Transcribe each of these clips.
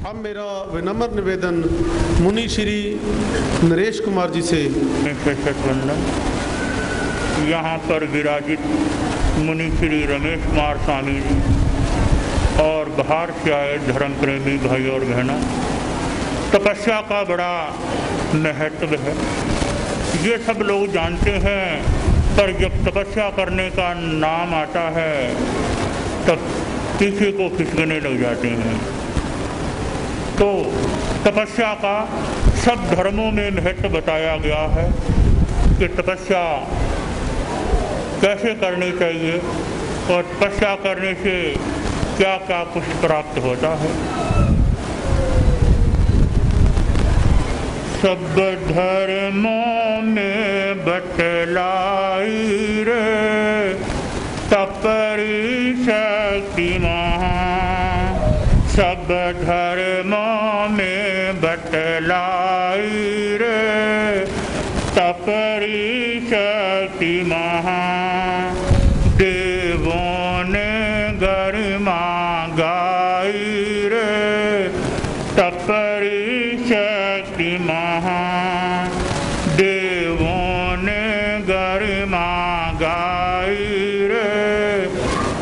अब मेरा विनम्र निवेदन मुनि श्री नरेश कुमार जी से वंदन। यहाँ पर विराजित मुनि श्री रमेश कुमार स्वामी जी और बाहर से आए धर्म प्रेमी भाई और बहनों, तपस्या का बड़ा महत्व है, ये सब लोग जानते हैं, पर जब तपस्या करने का नाम आता है तब पीछे को खिसकने लग जाते हैं। तो तपस्या का सब धर्मों में महत्व बताया गया है कि तपस्या कैसे करनी चाहिए और तपस्या करने से क्या क्या कुछ प्राप्त होता है। सब धर्मों में बतलाई रे तपरी शक्ति महान, सब धर्मों में बतलाई रे तपरी शक्ति महान, देवों ने गरिमा गाई रे तपरी शक्ति महान, देवों ने गरिमा गाई रे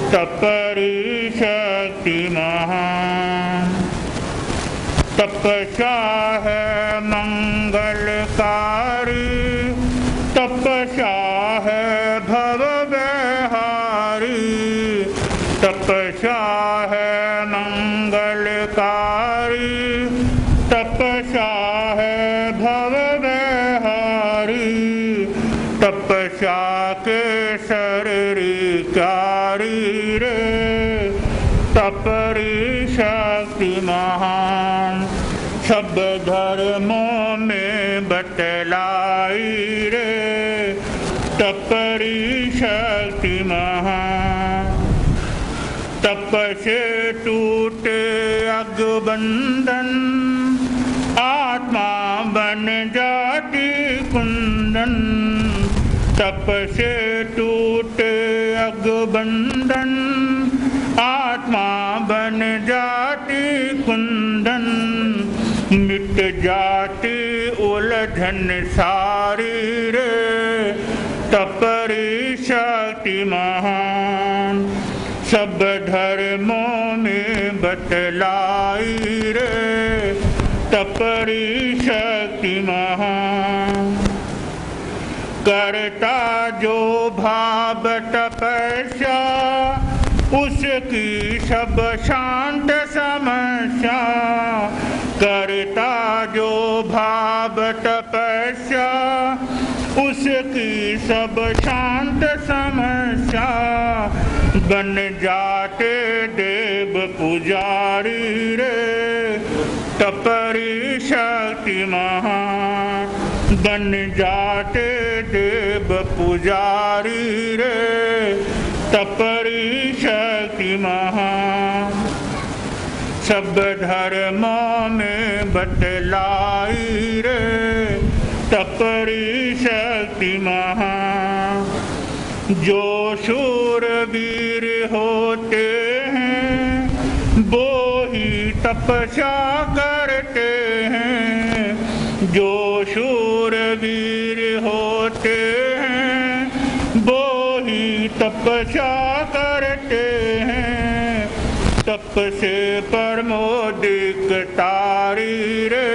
तपरी शक्ति महान। तपस्या है मंगलकारी, तपस्या है भव बेहारी, तपस्या है मंगलकारी, तपस्या है भव बेहारी, तपस्या के शरीर कारी रे तपरी शक्ति महान, सब धर्मों में बतलाई रे तपरी शक्ति महान। तप से टूटे अगबंधन, आत्मा बन जाती कुंदन, तप से टूटे अगबंधन, आत्मा बन जाती कुंदन, मिट जाती उलझन सारी रे तपरी शक्ति महान, सब धर्मों में बतलाई रे तपरी शक्ति महान। करता जो भाव तपस्या, उसकी सब शांत समस्या, करता जो भाव तपस्या, उसकी सब शांत समस्या, बन जाते देव पुजारी रे तपरी शक्ति महान, बन जाते देव पुजारी रे तपरी शक्ति महान। सब धर्मों में बतलाई रे तपरी शक्ति महान, जो शूरवीर होते हैं वो ही तपस्या करते हैं, जो शूरवीर होते हैं वो ही तपस्या करते हैं, तप से परमोदिक तारी रे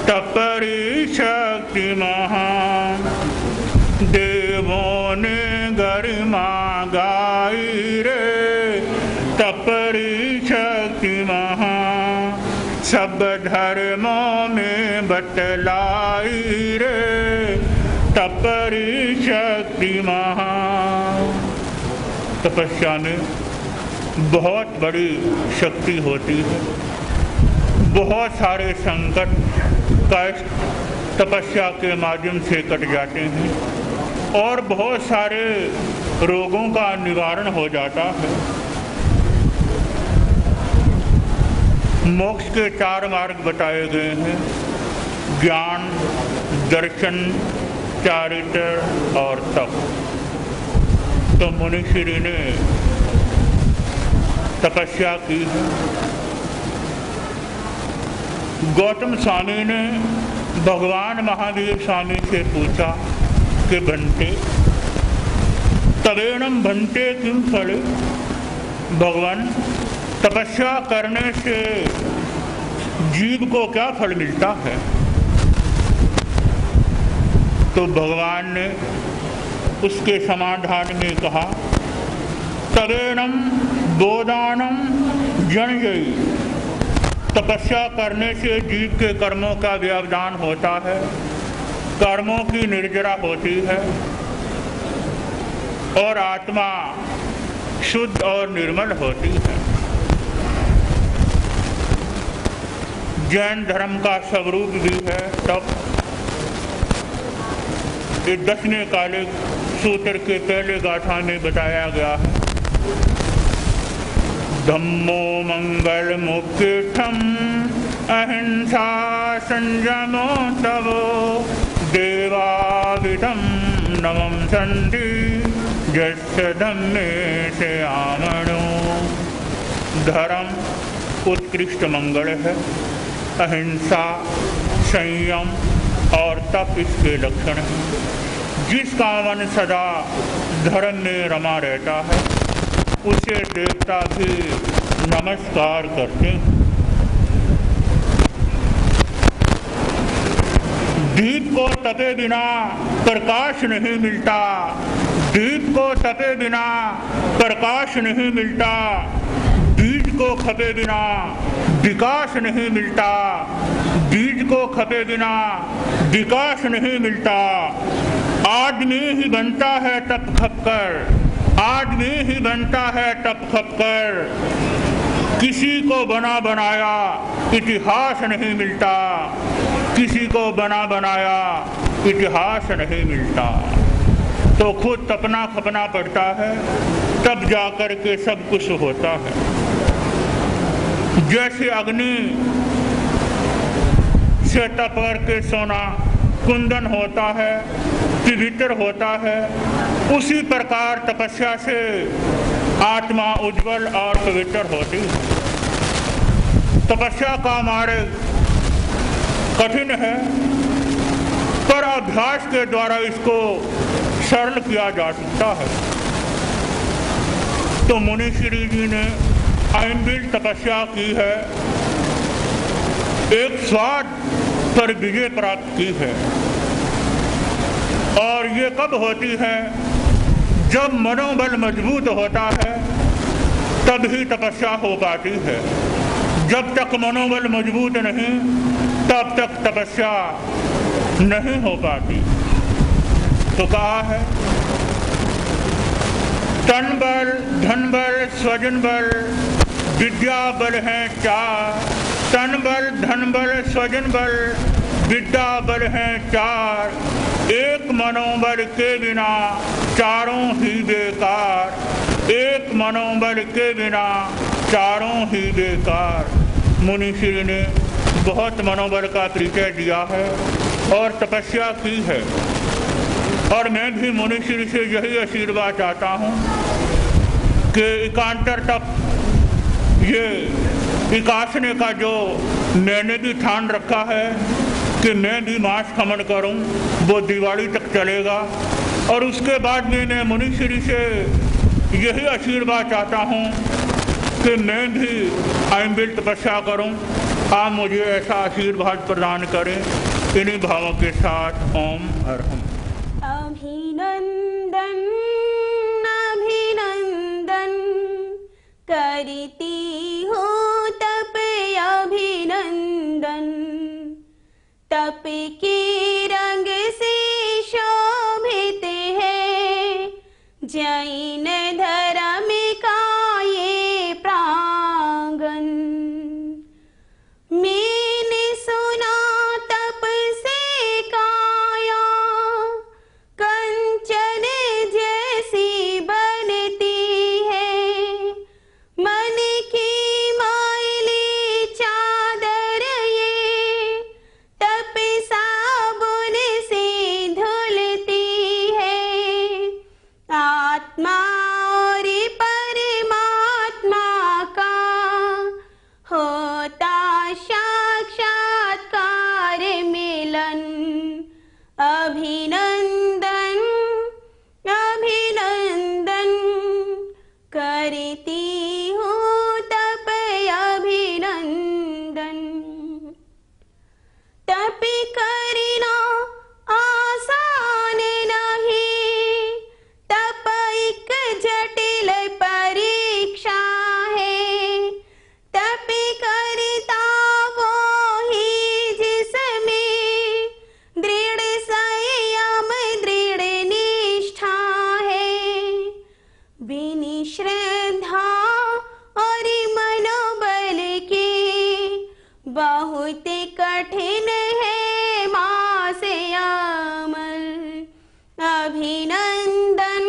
तपरी शक्ति महान, देवों ने गरिमा गाई रे तपरी शक्ति महान, सब धर्मों में बतलाई रे तपरी शक्ति महान। तपस्या में बहुत बड़ी शक्ति होती है, बहुत सारे संकट कष्ट तपस्या के माध्यम से कट जाते हैं और बहुत सारे रोगों का निवारण हो जाता है। मोक्ष के 4 मार्ग बताए गए हैं, ज्ञान, दर्शन, चारित्र और तप। तो मुनिश्री ने तपस्या की है, गौतम स्वामी ने भगवान महावीर स्वामी से पूछा कि भंते तवेणम भंते किम फले, भगवान तपस्या करने से जीव को क्या फल मिलता है। तो भगवान ने उसके समाधान में कहा, तवेणम बोधानम जनयति, तपस्या करने से जीव के कर्मों का व्यवधान होता है, कर्मों की निर्जरा होती है और आत्मा शुद्ध और निर्मल होती है। जैन धर्म का स्वरूप भी है तप। ये 10वें कालिक सूत्र के पहले गाथा में बताया गया है। धम्मो मंगल मुख्यम अहिंसा संयमो तवो देवाविदं नवम संधि यस्य धम्मे से आमणो। धर्म उत्कृष्ट मंगल है, अहिंसा, संयम और तप इसके लक्षण हैं। जिसका मन सदा धर्म में रमा रहता है उसे देवता भी नमस्कार करते हैं। दीप को तपे बिना प्रकाश नहीं मिलता, दीप को तपे बिना प्रकाश नहीं मिलता, बीज को खपे बिना विकास नहीं मिलता, बीज को खपे बिना विकास नहीं मिलता। आदमी ही बनता है तप खप कर, आदमी ही बनता है तप खप कर। किसी को बना बनाया इतिहास नहीं मिलता, किसी को बना बनाया इतिहास नहीं मिलता। तो खुद तपना खपना पड़ता है, तब जाकर के सब कुछ होता है। जैसे अग्नि से तप करके सोना कुंदन होता है, पवित्र होता है, उसी प्रकार तपस्या से आत्मा उज्जवल और पवित्र होती है। तपस्या का मार्ग कठिन है, पर अभ्यास के द्वारा इसको सरल किया जा सकता है। तो मुनि श्री जी ने आइनबिल तपस्या की है, एक स्वाद पर विजय प्राप्त की है। और ये कब होती है? जब मनोबल मजबूत होता है तब ही तपस्या हो पाती है। जब तक मनोबल मजबूत नहीं तब तक तपस्या नहीं हो पाती। तो कहा है, तन बल, धन बल, स्वजन बल, विद्या बल है चार। तन बल, धन बल, स्वजन बल, विद्या बल है चार। एक मनोबल के बिना चारों ही बेकार, एक मनोबल के बिना चारों ही बेकार। मुनि श्री ने बहुत मनोबल का परिचय दिया है और तपस्या की है। और मैं भी मुनि श्री से यही आशीर्वाद चाहता हूँ कि एकांतर तप, ये एकासने का जो मैंने भी ठान रखा है कि मैं भी मांस खमन करूं, वो दिवाली तक चलेगा। और उसके बाद मैंने मुनि श्री से यही आशीर्वाद चाहता हूं कि मैं भी आइनबिल तपस्या करूं। आप मुझे ऐसा आशीर्वाद प्रदान करें। इन्हीं भावों के साथ ओम अरहम। अभिनंदन अभिनंदन करती हूँ तप अभिनंदन। तप के रंग से शोभित है जैन धर्म का ये प्रांगण। मैंने सुना तप से काया कंचन जैसी बनती है। मन की मैली चादर ये तप साबुन से धुलती है। आत्मा कठिन है मास अमल। अभिनंदन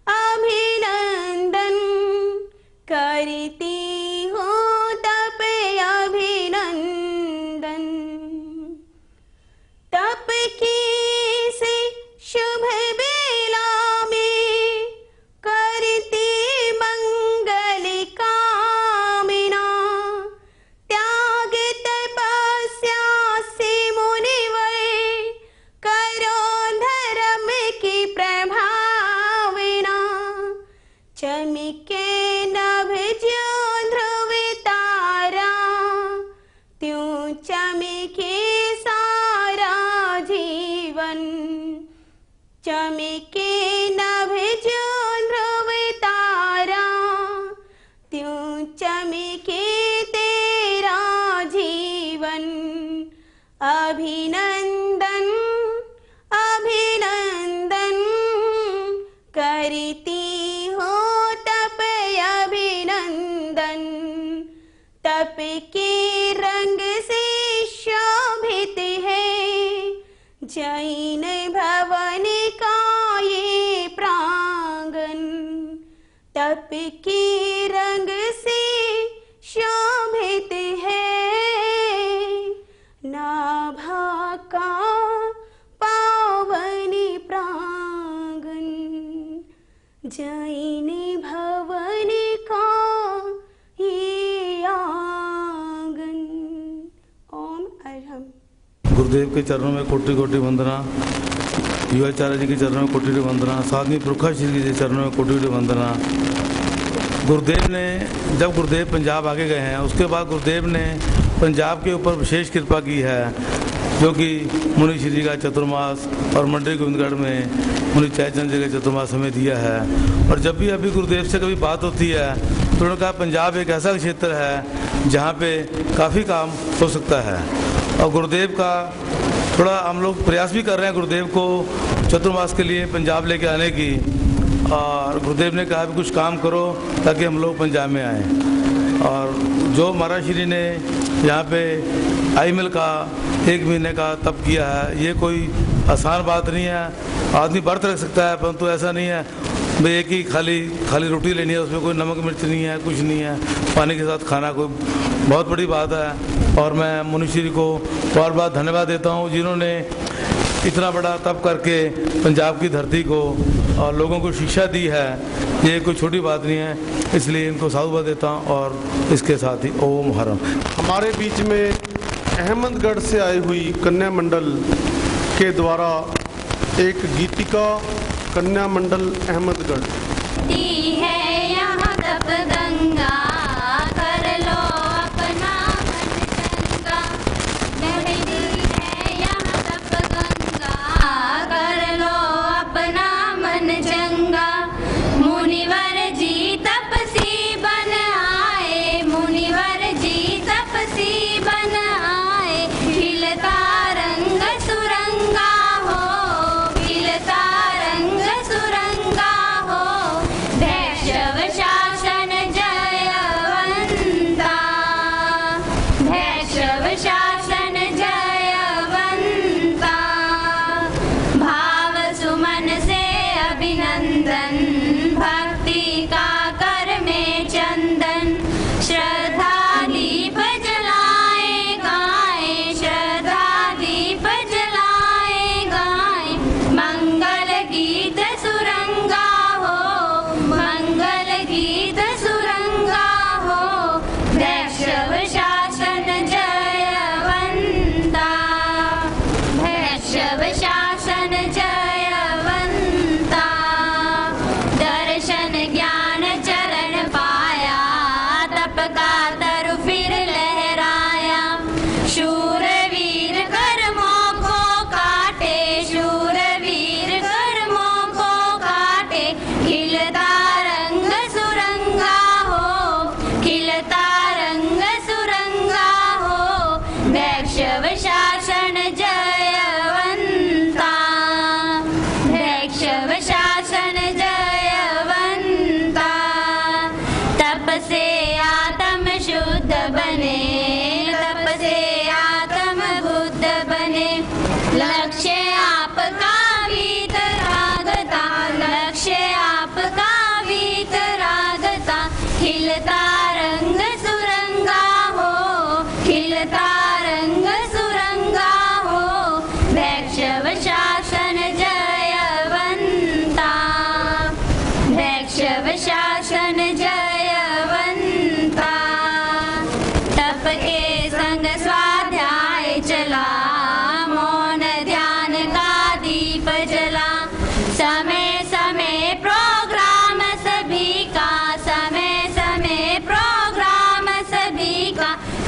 अभिनंदन करती हूँ तप अभिनंदन। तप की से शुभ बेला में करती मंगल कामना। त्याग तपस्या से मुनिवर करो धर्म की प्रभावना। चमके नभ ज्यों ध्रुव तारा त्यों चमके सारा जीवन। चमके नभ ज्यों ध्रुव तारा त्यों चमके तेरा जीवन। अभिनंदन अभिनंदन करती हो तप अभिनंदन। तप के रंग से शोभित है जैन भवन का ये प्रांगण। तप के रंग से शोभित है नाभा का पावन प्रांगण। जैन भवन का ये आंगन। ओम अरहम। गुरुदेव के चरणों में कोटि कोटि वंदना। युवाचार्य जी के चरणों में कोटि कोटि वंदना। साधवी प्रखा श्री जी के चरणों में कोटि कोटि वंदना। गुरुदेव ने जब गुरुदेव पंजाब आके गए हैं उसके बाद गुरुदेव ने पंजाब के ऊपर विशेष कृपा की है, जो कि मुनि श्री जी का चतुर्मास और मंडी गोविंदगढ़ में मुनि चैतन्य जी का चतुर्मास हमें दिया है। और जब भी अभी गुरुदेव से कभी बात होती है तो उन्होंने कहा पंजाब एक ऐसा क्षेत्र है जहाँ पे काफ़ी काम हो सकता है। और गुरुदेव का थोड़ा हम लोग प्रयास भी कर रहे हैं गुरुदेव को चतुर्मास के लिए पंजाब लेके आने की। और गुरुदेव ने कहा भी कुछ काम करो ताकि हम लोग पंजाब में आएँ। और जो महाराज श्री ने यहाँ पे आईएमएल का 1 महीने का तप किया है, ये कोई आसान बात नहीं है। आदमी व्रत रख सकता है परंतु ऐसा नहीं है भाई एक ही खाली रोटी लेनी है, उसमें कोई नमक मिर्च नहीं है, कुछ नहीं है, पानी के साथ खाना कोई बहुत बड़ी बात है। और मैं मुनिश्री को बार बार धन्यवाद देता हूँ जिन्होंने इतना बड़ा तप करके पंजाब की धरती को और लोगों को शिक्षा दी है। ये कोई छोटी बात नहीं है, इसलिए इनको साधुवाद देता हूँ। और इसके साथ ही ओम हरम। हमारे बीच में अहमदगढ़ से आई हुई कन्या मंडल के द्वारा एक गीतिका कन्या मंडल अहमदगढ़। दी है यहाँ तप गंगा कर लो अपना मन चंगा। दी है यहाँ तप गंगा कर लो अपना मन चंगा। मुनिवर जी तपसी बन आए, मुनिवर जी तपसी बन आए। खिलता रंग सुरंगा हो, खिलता रंग सुरंगा हो। दहशत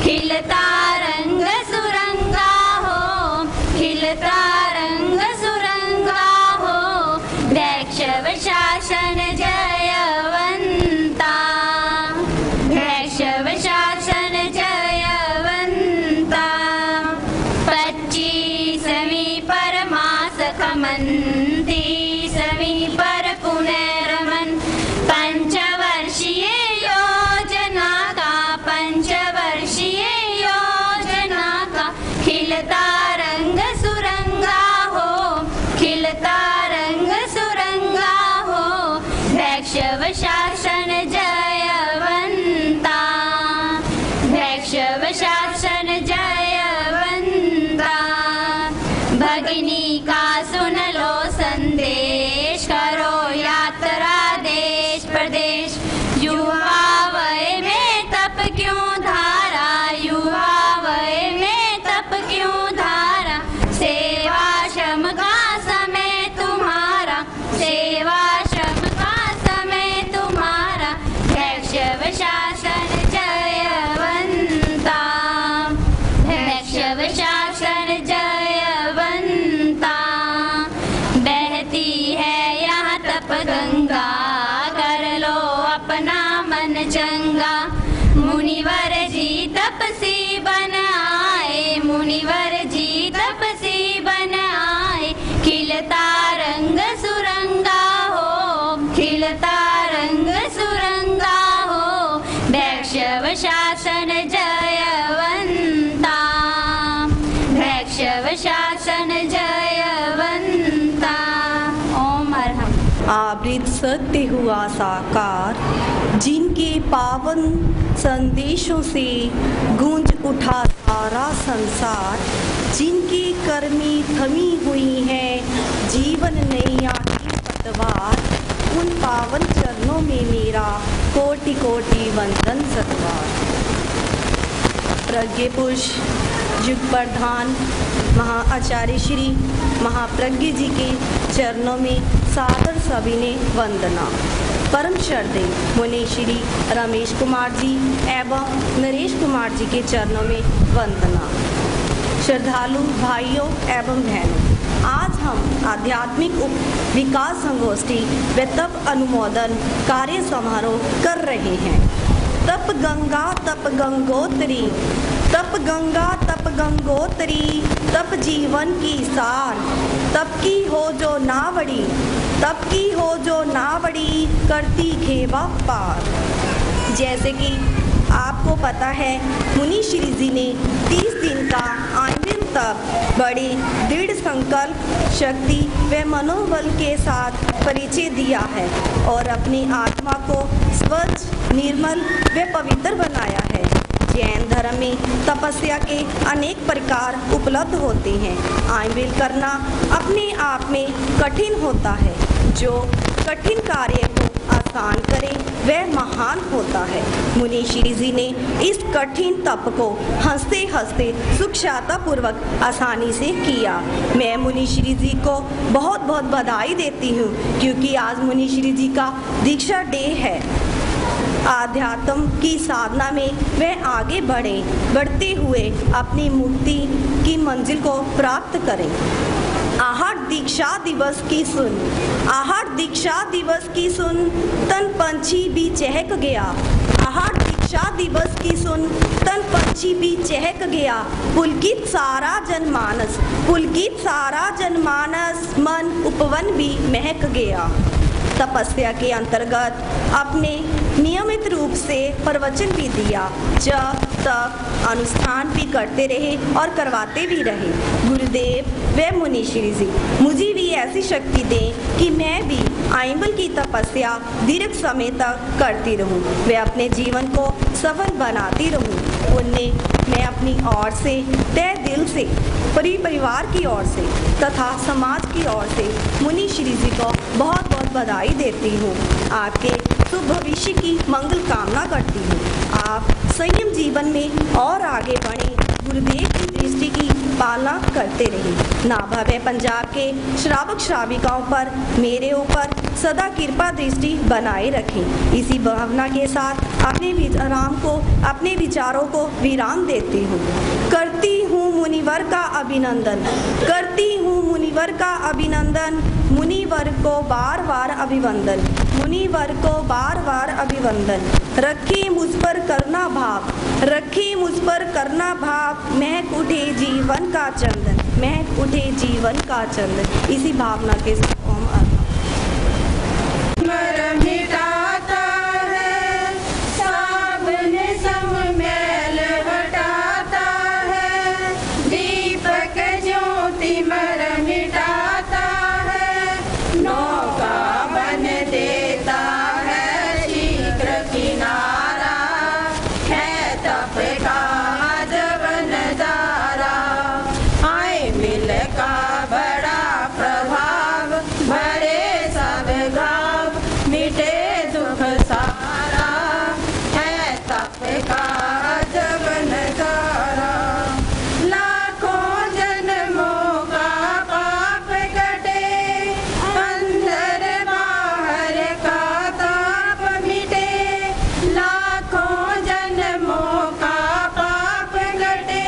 खिलता रंग सुरंगा हो, खिलता रंग सुरंगा हो, वैष्णव शासन जयवंता, वैष्णव शासन जयवंता। 25वीं परमास खमन, 30वीं पर पुनर्रमन, पंचवर्षीय योजना का, पंचवर्षीय योजना का, खिलता रंग सुरंगा हो, खिलता रंग सुरंगा हो, वैष्णव शासन जयवंता, वैष्णव शासन जयवंता। भगिनी का सुन लो संदेश, करो यात्रा देश प्रदेश, युवा वय में तप क्यों धारा, युवा वय में तप क्यों धारा, सेवा श्रम का समय तुम्हारा, सेवा श्रम का समय तुम्हारा, वैष्णव शासन जयवंता, वैष्णव शासन जयवंता। बहती है यहाँ तप गंगा, कर लो अपना मन चंगा, मुनिवर जी तपसी बन आए, मुनिवर जी तपसी बन आए, खिलता रंग सुरंगा हो, खिलता रंग सुरंगा हो, वैष्णव शासन जयवंता, वैष्णव शासन जयवंता। ओम अरहम। आवृत सत्य हुआ साकार, जिनके पावन संदेशों से गूंज उठा सारा संसार, जिनकी करनी थमी हुई है जीवन नैया की पतवार, उन पावन चरणों में मेरा कोटि कोटि वंदन सत्कार। प्रज्ञ पुरुष युग प्रधान महाआचार्य श्री महाप्रज्ञ जी के चरणों में सादर सविनय वंदना। परम श्रद्धेय मुनि श्री रमेश कुमार जी एवं नरेश कुमार जी के चरणों में वंदना। श्रद्धालु भाइयों एवं बहनों, आज हम आध्यात्मिक विकास संगोष्ठी व तप अनुमोदन कार्य समारोह कर रहे हैं। तप गंगा तप गंगोत्री, तप गंगा तप गंगोत्री, तप जीवन की सार, तप की हो जो नावड़ी, तप की हो जो नावड़ी, करती घेवा पार। जैसे कि आपको पता है, मुनि श्री जी ने 30 दिन का आयमिल तप बड़ी दृढ़ संकल्प शक्ति व मनोबल के साथ परिचय दिया है और अपनी आत्मा को स्वच्छ निर्मल व पवित्र बनाया है। जैन धर्म में तपस्या के अनेक प्रकार उपलब्ध होते हैं। आयमिल करना अपने आप में कठिन होता है, जो कठिन कार्य को आसान करे वह महान होता है। मुनि श्री जी ने इस कठिन तप को हंसते हंसते सुखशाता पूर्वक आसानी से किया। मैं मुनि श्री जी को बहुत बहुत बधाई देती हूँ, क्योंकि आज मुनि श्री जी का दीक्षा डे है। आध्यात्म की साधना में वह आगे बढ़ते हुए अपनी मुक्ति की मंजिल को प्राप्त करें। आहट दीक्षा दिवस की सुन, आहट दीक्षा दिवस की सुन, तन पंछी भी चहक गया। आहट दीक्षा दिवस की सुन, तन पंछी भी चहक गया। पुलकित सारा जनमानस, पुलकित सारा जनमानस, मन उपवन भी महक गया। तपस्या के अंतर्गत अपने नियमित रूप से प्रवचन भी दिया, जप तप अनुष्ठान भी करते रहे और करवाते भी रहे। गुरुदेव व मुनि श्री जी मुझे भी ऐसी शक्ति दें कि मैं भी आयमिल की तपस्या दीर्घ समय तक करती रहूं, वे अपने जीवन को सफल बनाती रहूं। उन्हें मैं अपनी ओर से तहे दिल से परिवार की ओर से तथा समाज की ओर से मुनि श्री जी को बहुत बहुत बधाई देती हूँ। आपके शुभ भविष्य की मंगल कामना करती हूँ। आप संयम जीवन में और आगे बढ़ें, गुरुदेव की दृष्टि की पालना करते रहें। नाभा व पंजाब के श्रावक श्राविकाओं पर मेरे ऊपर सदा कृपा दृष्टि बनाए रखें। इसी भावना के साथ अपने विराम को अपने विचारों को विराम देती हूँ। करती हूँ मुनिवर का अभिनंदन, करती हूँ मुनिवर का अभिनंदन, मुनिवर को बार बार अभिवंदन, मुनिवर को बार बार अभिवंदन। रखी मुझ पर करना भाव, रखी मुझ पर करना भाव, महक उठे जीवन का चंदन, महक उठे जीवन का चंदन। इसी भावना के साथ ओम अर्पण। मिटाता है साबन सम मैल हटाता है, दीपक ज्योति मर मिटाता है, नौका बन देता है शीघ्र किनारा, है तप का अजब नजारा। आए मिल का बड़ा प्रभाव, भरे सब घाव, मिटे दुख सारा, है तप का अजब नजारा। लाखों जन्मों का पाप कटे, अंदर बाहर का ताप मिटे, लाखों जन्मों का पाप कटे,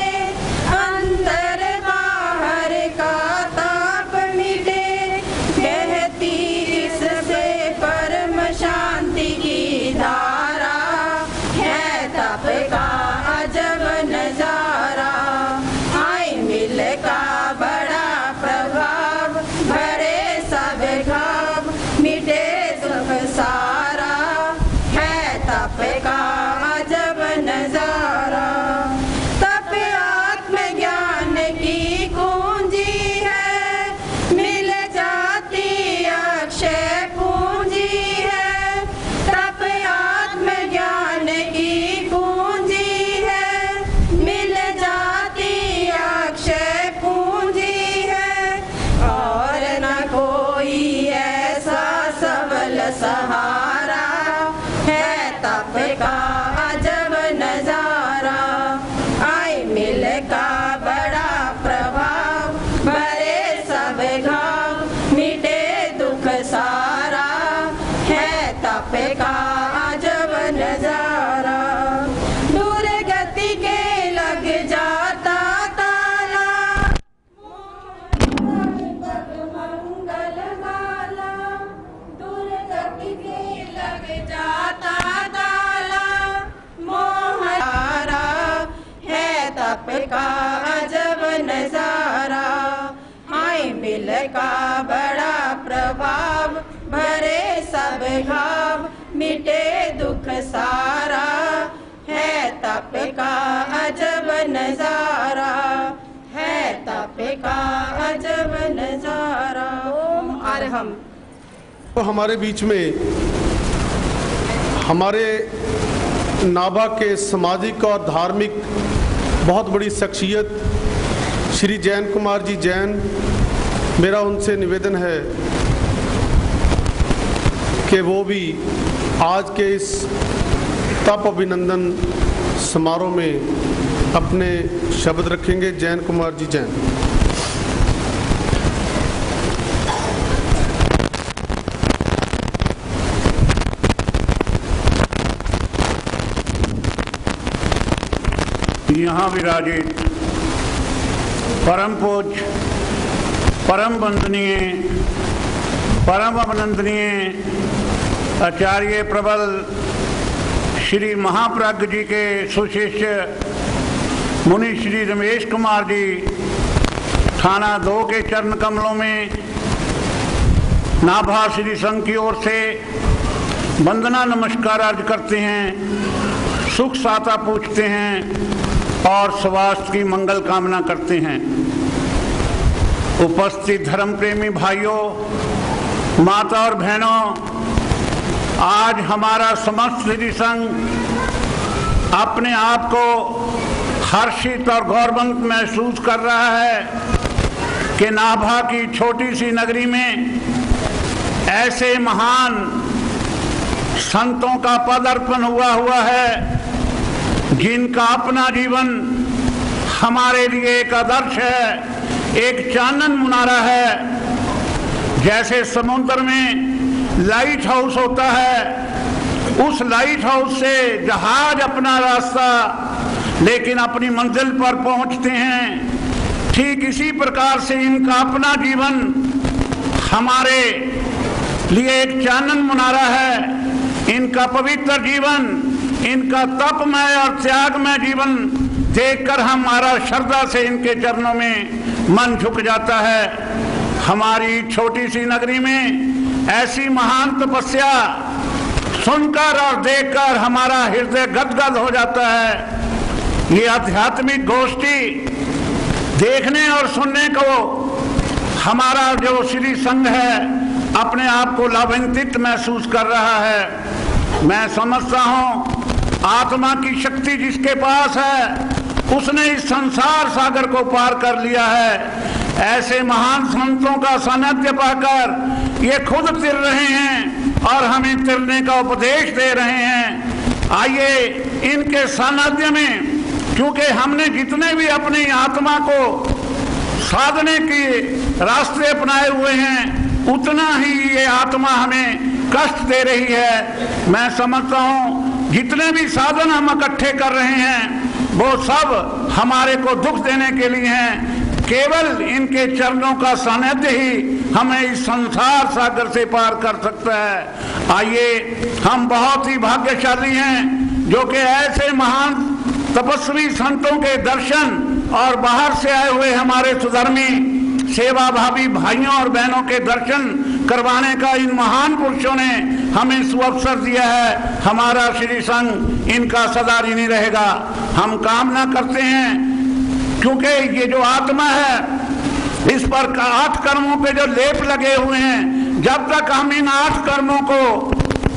अंदर बाहर का ताप मिटे, बहती इससे परम शांति की धारा, है तप का अजब नजारा। आए मिल का बड़ा प्रभाव, भरे सब घाव, मिटे दुख सारा, है तप का अजब नजारा। तप आत्मज्ञान की कुंजी है, मिल जाती अक्षय पूंजी है, तप आत्मज्ञान की पूंजी है, मिल जाती अक्षय पूंजी है, और न कोई ऐसा सबल सहारा, है तप का अजब नजारा। आए मिल का बड़ा प्रभाव, भरे सब घाव, मिटे दुख सारा, है तप का अजब नजारा। दुर्गति के लग जाता ताला, मंगल माला, दुर्गति के लग जाता ताला, मोहरा, है तप का अजब नजारा। आए मिल का बड़ा प्रभाव, भरे सब घाव, मिटे दुख सारा, है तप का अजब नजारा, है तप का अजब नजारा। ओम अरहम। तो हमारे बीच में हमारे नाभा के सामाजिक और धार्मिक बहुत बड़ी शख्सियत श्री जैन कुमार जी जैन, मेरा उनसे निवेदन है कि वो भी आज के इस तप अभिनंदन समारोह में अपने शब्द रखेंगे। जैन कुमार जी जैन। यहाँ विराजित परम पूज्य, परम वंदनीय, परम अभिनंदनीय आचार्य प्रबल श्री महाप्रज्ञ जी के सुशिष्य मुनि श्री रमेश कुमार जी थाना 2 के चरण कमलों में नाभा श्री संघ की ओर से वंदना नमस्कार अर्ज करते हैं, सुख साता पूछते हैं और स्वास्थ्य की मंगल कामना करते हैं। उपस्थित धर्म प्रेमी भाइयों, माता और बहनों, आज हमारा समस्त श्री संघ अपने आप को हर्षित और गौरवंत महसूस कर रहा है कि नाभा की छोटी सी नगरी में ऐसे महान संतों का पदार्पण हुआ है जिनका अपना जीवन हमारे लिए एक आदर्श है, एक चानन मुनारा है। जैसे समुद्र में लाइट हाउस होता है उस लाइट हाउस से जहाज अपना रास्ता लेकिन अपनी मंजिल पर पहुंचते हैं, ठीक इसी प्रकार से इनका अपना जीवन हमारे लिए एक चानन मुनारा है। इनका पवित्र जीवन, इनका तपमय और त्यागमय जीवन देखकर हमारा श्रद्धा से इनके चरणों में मन झुक जाता है। हमारी छोटी सी नगरी में ऐसी महान तपस्या सुनकर और देखकर हमारा हृदय गदगद हो जाता है। ये आध्यात्मिक गोष्ठी देखने और सुनने को हमारा जो श्री संघ है अपने आप को लाभान्वित महसूस कर रहा है। मैं समझता हूँ आत्मा की शक्ति जिसके पास है उसने इस संसार सागर को पार कर लिया है। ऐसे महान संतों का सानिध्य पाकर ये खुद तिर रहे हैं और हमें तिरने का उपदेश दे रहे हैं। आइए इनके सानिध्य में, क्योंकि हमने जितने भी अपनी आत्मा को साधने के रास्ते अपनाए हुए हैं उतना ही ये आत्मा हमें कष्ट दे रही है। मैं समझता हूँ जितने भी साधन हम इकट्ठे कर रहे हैं वो सब हमारे को दुख देने के लिए हैं। केवल इनके चरणों का सानिध्य ही हमें इस संसार सागर से पार कर सकता है। आइए हम बहुत ही भाग्यशाली हैं जो कि ऐसे महान तपस्वी संतों के दर्शन और बाहर से आए हुए हमारे सुधर्मी सेवाभावी भाइयों और बहनों के दर्शन करवाने का इन महान पुरुषों ने हमें सुअवसर दिया है। हमारा श्री संघ इनका सदा ऋणी रहेगा। हम कामना करते हैं क्योंकि ये जो आत्मा है इस पर 8 कर्मों पे जो लेप लगे हुए हैं, जब तक हम इन 8 कर्मों को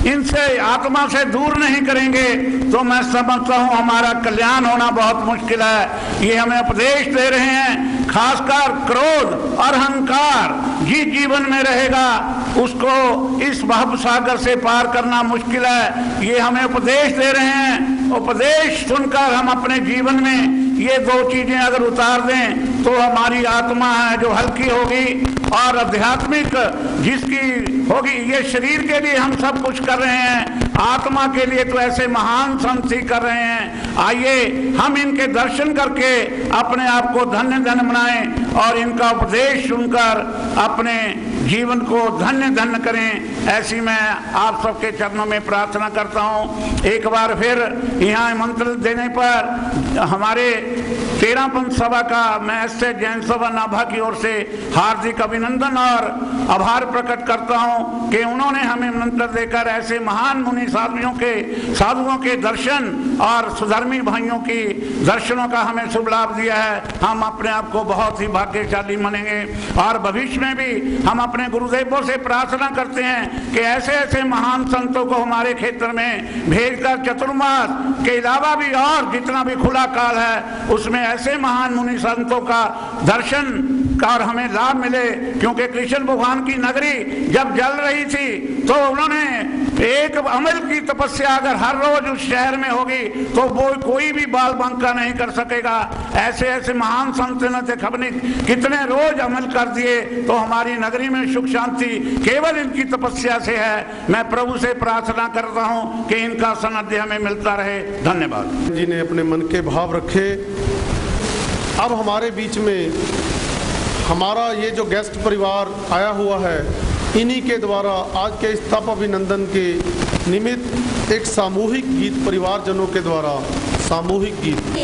इनसे आत्मा से दूर नहीं करेंगे तो मैं समझता हूँ हमारा कल्याण होना बहुत मुश्किल है। ये हमें उपदेश दे रहे हैं, खासकर क्रोध और अहंकार जिस जीवन में रहेगा उसको इस भव सागर से पार करना मुश्किल है। ये हमें उपदेश दे रहे हैं। उपदेश सुनकर हम अपने जीवन में ये 2 चीजें अगर उतार दें तो हमारी आत्मा है जो हल्की होगी और आध्यात्मिक जिसकी होगी। ये शरीर के लिए हम सब कुछ कर रहे हैं, आत्मा के लिए तो ऐसे महान संत ही कर रहे हैं। आइए हम इनके दर्शन करके अपने आप को धन्य धन्य बनाएं और इनका उपदेश सुनकर अपने जीवन को धन्य धन्य करें। ऐसी मैं आप सबके चरणों में प्रार्थना करता हूँ। एक बार फिर यहाँ मंत्र देने पर हमारे 13 पंथ सभा का मैं ऐसे जैन सभा नाभा की ओर से हार्दिक अभिनंदन और आभार प्रकट करता हूँ कि उन्होंने हमें मंत्र देकर ऐसे महान मुनि साधुओं के दर्शन और सुधर्मी भाइयों की दर्शनों का हमें शुभ लाभ दिया है। हम अपने आप को बहुत ही भाग्यशाली मानेंगे और भविष्य में भी हम अपने गुरुदेवों से प्रार्थना करते हैं कि ऐसे ऐसे महान संतों को हमारे क्षेत्र में भेजकर चतुर्मास के अलावा भी और जितना भी खुला काल है उसमें ऐसे महान मुनि संतों का दर्शन और हमें लाभ मिले। क्योंकि कृष्ण भगवान की नगरी जब जल रही थी तो उन्होंने एक अमल की तपस्या अगर हर रोज उस शहर में होगी तो वो कोई भी बाल बांका नहीं कर सकेगा। ऐसे ऐसे महान संत ने खबने कितने रोज अमल कर दिए तो हमारी नगरी में सुख शांति केवल इनकी तपस्या से है। मैं प्रभु से प्रार्थना करता हूँ कि इनका सानिध्य हमें मिलता रहे। धन्यवाद। जी ने अपने मन के भाव रखे। अब हमारे बीच में हमारा ये जो गेस्ट परिवार आया हुआ है इन्हीं के द्वारा आज के इस तप अभिनंदन के निमित्त एक सामूहिक गीत परिवारजनों के द्वारा सामूहिक गीत।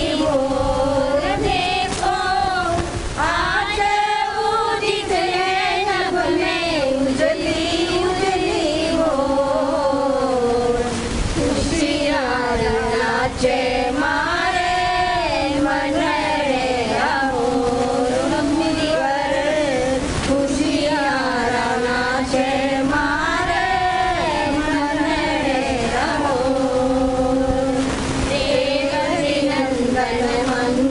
मन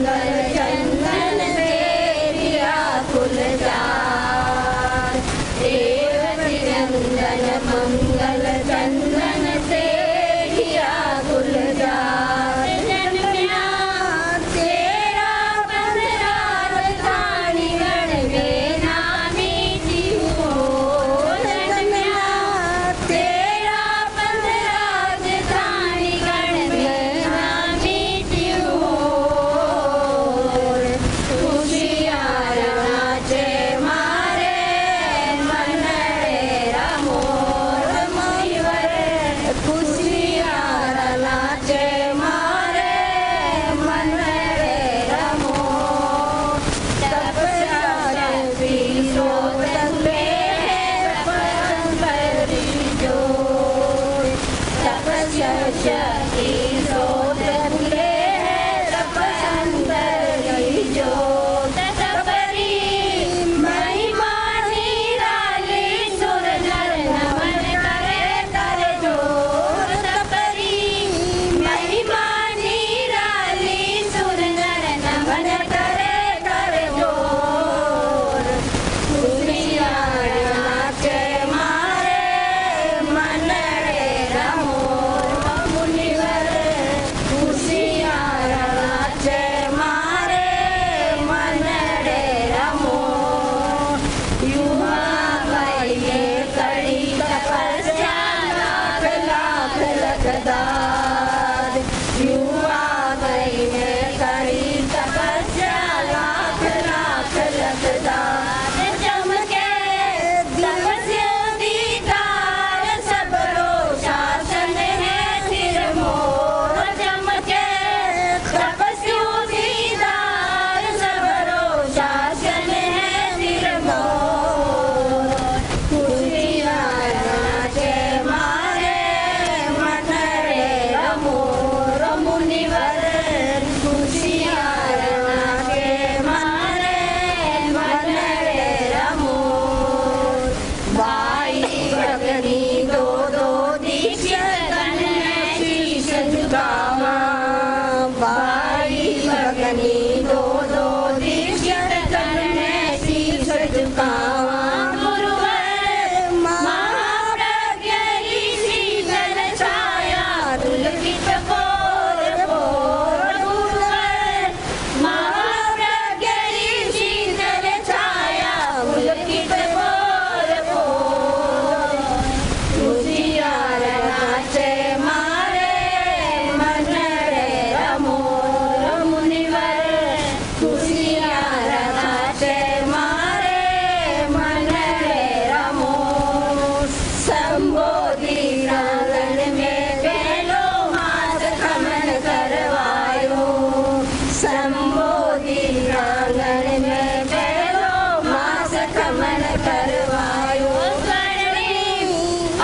भाई भगनी दो दो दीक्षित करने शीश झुकावा गुरुवर महाप्रज्ञ ऋषि जल छाया पुलकित पोर पोर गुरुवर महाप्रज्ञ ऋषि जल छाया पुलकित पोर पोर खुशियार नाचे मारे मन रे रमोर मुनिवर खुशियार नाचे मारे मन रे रमोर संबोधि प्रांगण में पहलो मास खमन करवायो संबोधि प्रांगण में पहलो मास खमन करवायो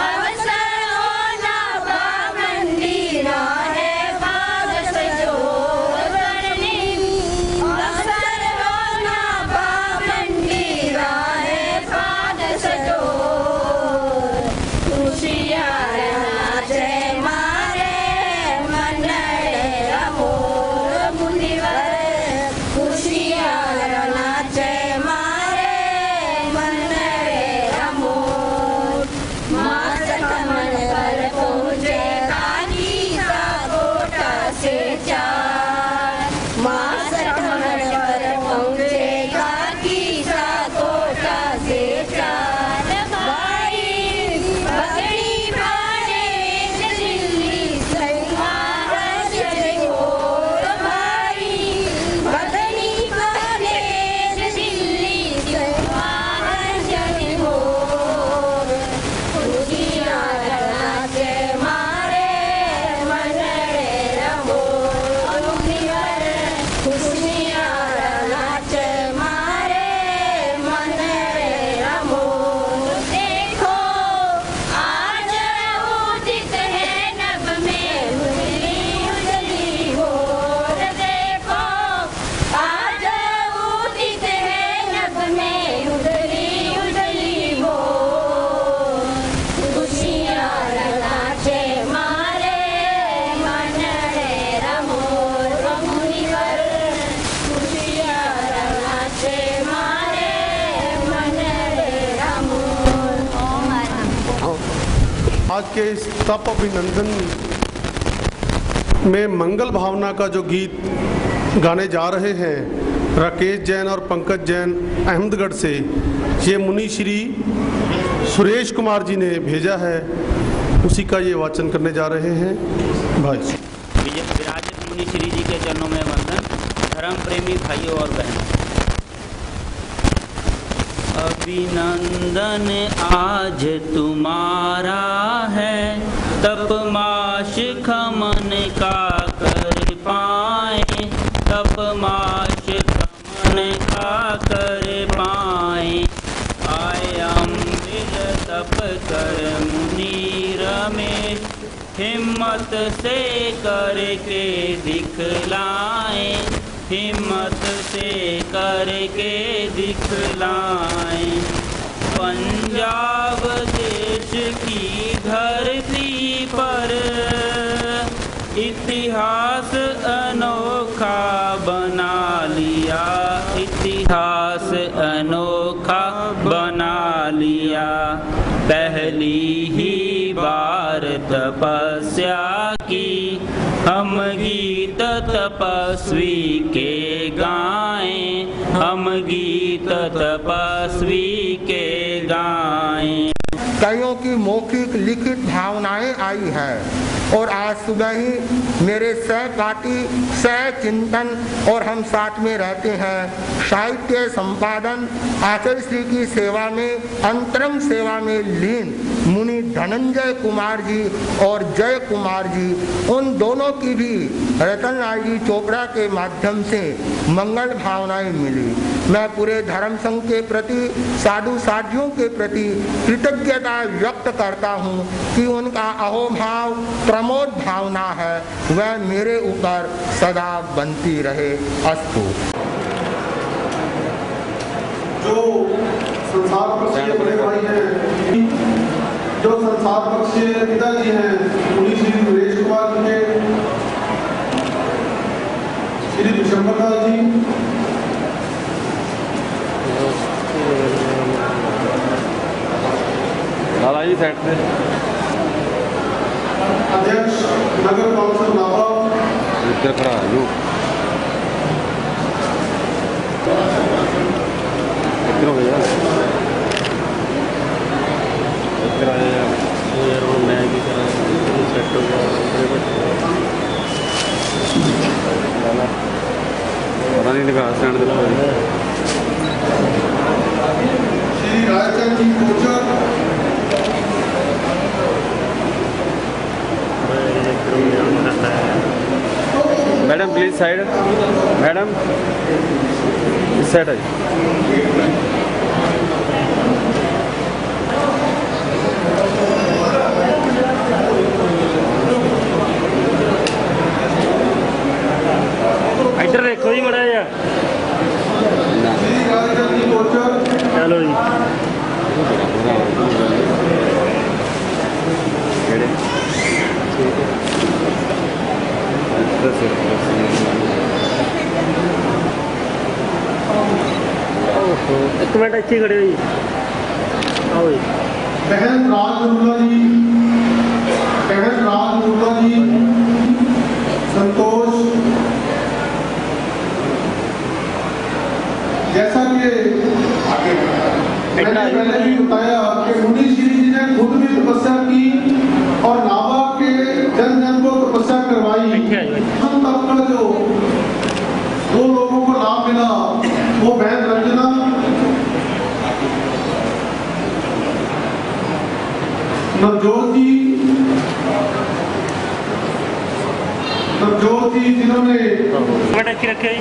अवसर होना पाबंदीना है भाग सजो अवसर होना पाबंदीना है भाग सजो खुशियार नाचे मारे मन रे रमोर मुनिवर खुशियार नाचे मारे मन रे रमोर मास खमन पर पहुँचे काली सा कोटा से चार मास खमन पर पहुँचे काली सा कोटा से चार भाई भगनी भाने दिल्ली महाराज घोर भाई भगनी भाने दिल्ली महाराज घोर खुशियार नाचे मारे मन रे रमोर मुनिवर खुशियार नाचे मारे मन रे रमोर देखो आज उदित है नभ में उजली उजली भोर देखो आज उदित है नभ में उजली उजली भोर खुशियार नाचे मारे मन रे रमोर मुनिवर खुशियार नाचे मारे मन रे रमोर ओम आज के इस तप अभिनंदन में मंगल भावना का जो गीत गाने जा रहे हैं राकेश जैन और पंकज जैन अहमदगढ़ से, ये मुनि श्री सुरेश कुमार जी ने भेजा है, उसी का ये वाचन करने जा रहे हैं। भाई विराजित मुनि श्री जी के चरणों में वंदन। धर्म प्रेमी भाइयों और बहनों, अभिनंदन आज तुम्हारा है, तप माश खमन का कर पाए, तप माश खमन का कर पाए। आए अम्बिल तप कर मुनि रमेश, हिम्मत से करके दिखलाए, हिम्मत से करके दिखलाए। पंजाब देश की धरती पर इतिहास अनोखा बना लिया, इतिहास अनोखा बना लिया। पहली ही बार तपस्या की हम गीत तपस्वी के गाएं, हम गीत तपस्वी के गाएं। कईयों की मौखिक लिखित भावनाएं आई है और आज सुबह ही मेरे सहपाठी सह चिंतन और हम साथ में रहते हैं। साहित्य संपादन आचार्य श्री की सेवा में अंतरंग सेवा में लीन मुनि धनंजय कुमार जी और जय कुमार जी, उन दोनों की भी रतन लाल जी चोपड़ा के माध्यम से मंगल भावनाएं मिली। मैं पूरे धर्म संघ के प्रति, साधु साधियों के प्रति कृतज्ञता व्यक्त करता हूँ कि उनका अहोभाव प्रमोद भावना है वह मेरे ऊपर सदा बनती रहे। अस्तु। जो संसार पक्षीय बड़े भाई हैं, जो संसार पक्षीय पिताजी हैं मुनि श्री सुरेश कुमार जी के श्री विशंबरदास जी, लाला जी साइड पे, अध्यक्ष नगर कौंसिल नाभा, इधर खड़ा है यू, इधर हो गया, इधर आ जाएगा यार, वो मैं भी करा सेट हो गया, लाला पता नहीं लगा स्टैंड दे Shri Raichand ji Kochar, madam please side, madam इस साइड है। इधर देखो जी बड़ा यार, श्री रायचंद जी कोचर, चलो जी एक मिनट अच्छी खड़े हो जी, आओ जी। बहन राज नरूला जी, बहन राज नरूला जी, संतोष, जैसा कि मैंने पहले भी बताया कि मुनि श्री जी ने खुद भी तपस्या की और नाभा के जन जन को तपस्या करवाई। हम तक का जो दो लोगों को लाभ मिला वो बहन रंजना नवजोत जी जिन्होंने रखे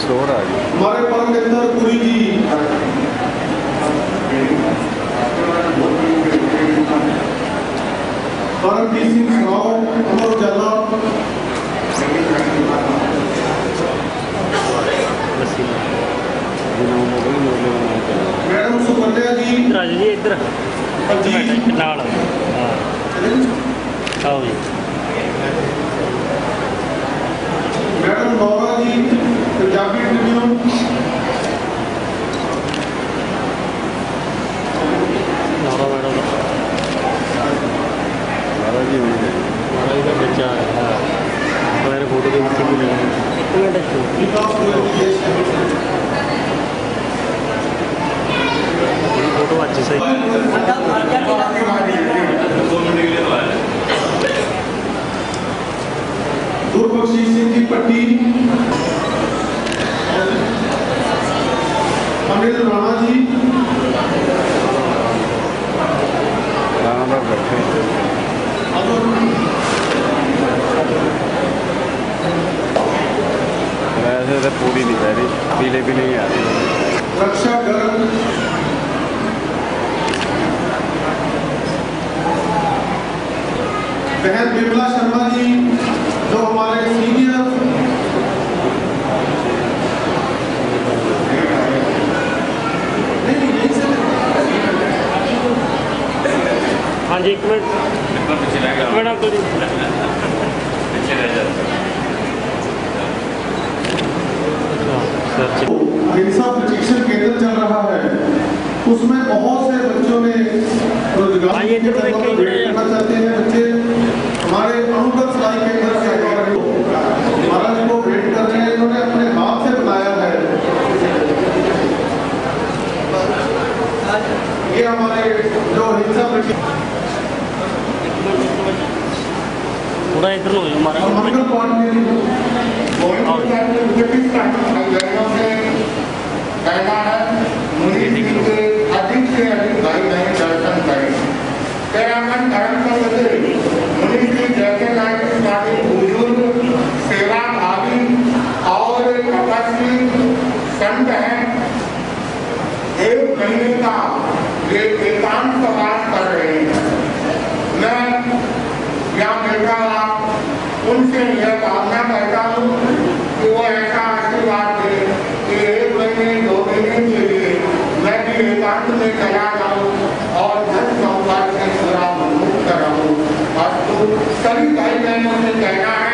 छोड़ आ गया, हमारे परमकेंद्र पुरी जी, परमजीत सिंह राव, अमर उजाला, मैडम सुकन्या जी, राजू जी इधर नाल आओ जी, मैडम नौरा जी, पंजाबी ट्रिब्यून, नौरा मैडम लाला जी होंगे, लाला जी का बच्चा है, मेरे फोटो के पीछे भी फोटो अच्छी सही। गुरबख्शी सिंह जी पट्टी, अनिल राणा जी, राणा बैठे वैसे तो पूरी नहीं पै रही, पीले भी नहीं आ रही। रक्षा गर्ग, बहन बिमला शर्मा जी जो हमारे सीनियर, हाँ जी एक मिनट आपको जी हिंसा प्रशिक्षण केंद्र चल रहा है, उसमें बहुत से बच्चों ने रोजगार करना चाहते हैं। बच्चे हमारे अनुगत सिलाई केंद्र से महाराज को भेंट कर रहे हैं, इन्होंने अपने हाथ से बनाया है। ये हमारे जो हिंसा प्रशिक्षण थोड़ा इधर लो हमारा मंगल पाठ कहना है मुनि जी के अधिक से अधिक भाई बहन दर्शन करें। तेरा मन धर्म का बदले मुनि जी जैसे लायक साथी बुजुर्ग सेवा भावी और तपस्वी संत हैं। 1 महीने का ये एकांत प्रवास कर रहे हैं। मैं यहाँ बैठा उनसे यह कामना करता हूँ कि वो ऐसा आशीर्वाद दे कि 1 महीने 2 महीने के लिए मैं भी एकांत में चला जाऊँ और 10 संवाद से पूरा मुक्त रहूँ। और तो सभी भाई बहनों से कहना है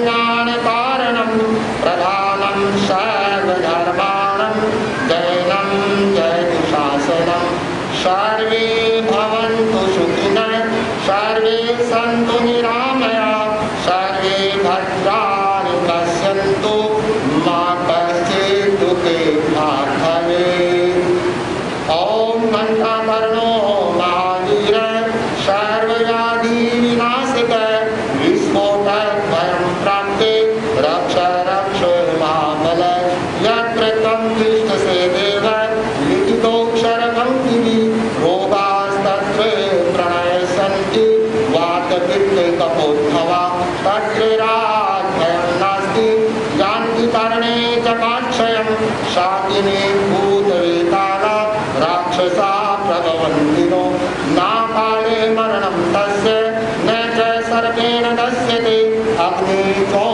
सर्वकल्याणकारणं प्रधानं सर्वधर्माणं जयनं जयतुशासनं सर्वे भवन्तु सुखिनः सर्वे सन्तु निरामयाः सर्वे भद्राणि पश्यन्तु मा कश्चित् दुःखेन भवेत्। ॐ घण्टाकर्णो महावीर सर्वव्याधिविनाशक विस्फोटभयं प्राप्ते रक्ष रक्ष महाबल यत्र त्वं तिष्ठसे देव लिखितोऽक्षरकं दिवि रोगास्तत्र प्रणयसन्ति वातपित्तकपोद्भवा तत्र राजभयं नास्ति जानति तरणे च काक्षयं शाकिनी भूतवेताला राक्षसा प्रभवन्तिनो नाकाले मरणं तस्य न च सर्पेण दस्यते अग्निचो